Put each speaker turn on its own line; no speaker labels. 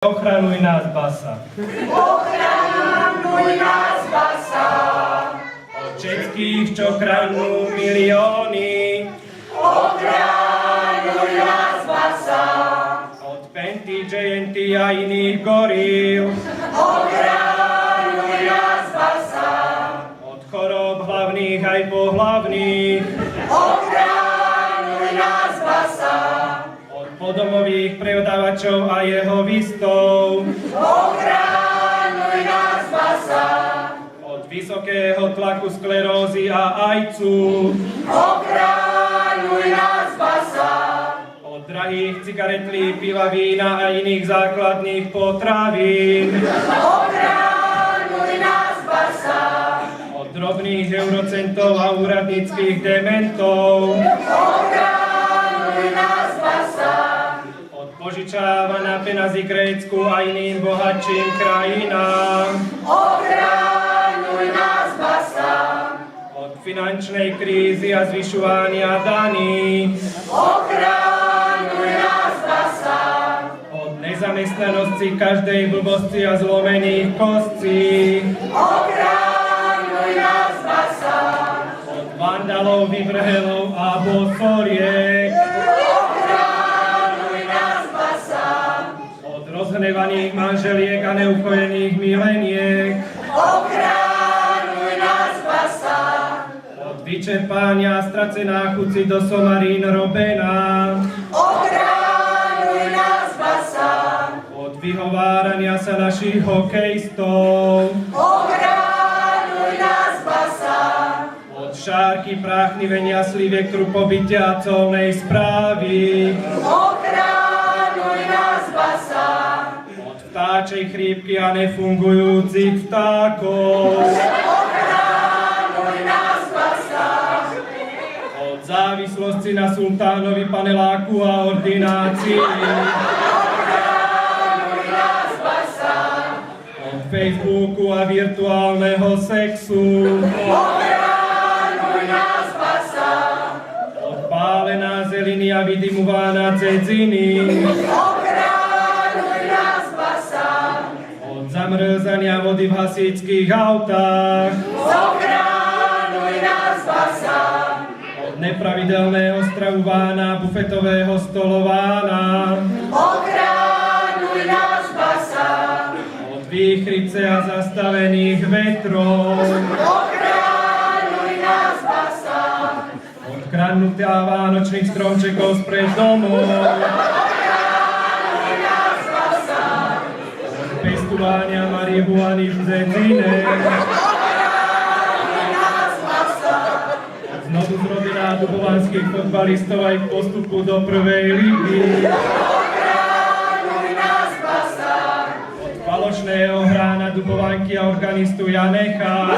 Ochraňuj nás, Basa.
Ochraňuj nás, Basa.
Od všetkých, čo kradnú milióny.
Ochraňuj nás, Basa.
Od Penty, JNT a iných goril.
Ochraňuj nás, Basa.
Od chorób hlavných aj pohlavných.
Ochraňuj nás, Basa.
Od podomových predávačov a jeho vistov.
Ochraňuj nás, Basa.
Od vysokého tlaku sklerózy a ajcu.
Ochraňuj nás, Basa.
Od drahých cigaretlí, piva, vína a iných základných potravín.
Ochraňuj nás, Basa.
Od drobných eurocentov a úradníckých dementov.
Ochraňuj nás, Basa.
Od požičávania peňazí Grécku a iným bohatším krajinám.
Ochraňuj nás, Basa.
Od finančnej krízy a zvyšovania daní.
Ochraňuj nás, Basa.
Od nezamestnanosti, každej blbosti a zlomených kostí.
Ochraňuj nás, Basa.
Od vandalov, vyvrhelov a bosoriek.
Ochraňuj nás, Basa.
Od rozhnevaných manželiek a neukojených mileniek.
Ochraňuj nás, Basa.
Od vyčerpania stracená chuci do somarín robená.
Ochraňuj nás, Basa.
Od vyhovárania sa našich hokejistov.
Ochraňuj nás, Basa.
Od šárky, práchnivenia, slivek, trupobytia a colnej správy.
Ochraňuj nás, Basa.
Od vtáčej chrípky a nefungujúcich vtákov.
Ochraňuj nás, Basa.
Od závislosti na sultánovi, paneláku a ordinácii.
Ochraňuj nás, Basa.
Od Facebooku a virtuálneho sexu.
Ochraňuj nás, Basa.
Od pálená zeliny a vydymovaná cedziny.
Ochraňuj nás, Basa.
Od zamrzania vody v hasičských autách.
Ochraňuj nás, Basa.
Od nepravidelného stravovania bufetového stolována.
Ochraňuj nás, Basa.
Od výchrice a zastavených vetrov.
Ochraňuj nás, Basa.
Od kradnutia vánočných stromčekov spred domov.
Ochraňuj nás, Basa.
Od pestovania marihuany v dzedzine.
Ochraňuj nás, Basa.
Od znovu zrodená dubovanských fotbalistov a ich postupu do prvej ligy.
Ochraňuj nás, Basa.
Od falošného hrána Dubovanky a organistu Janecha.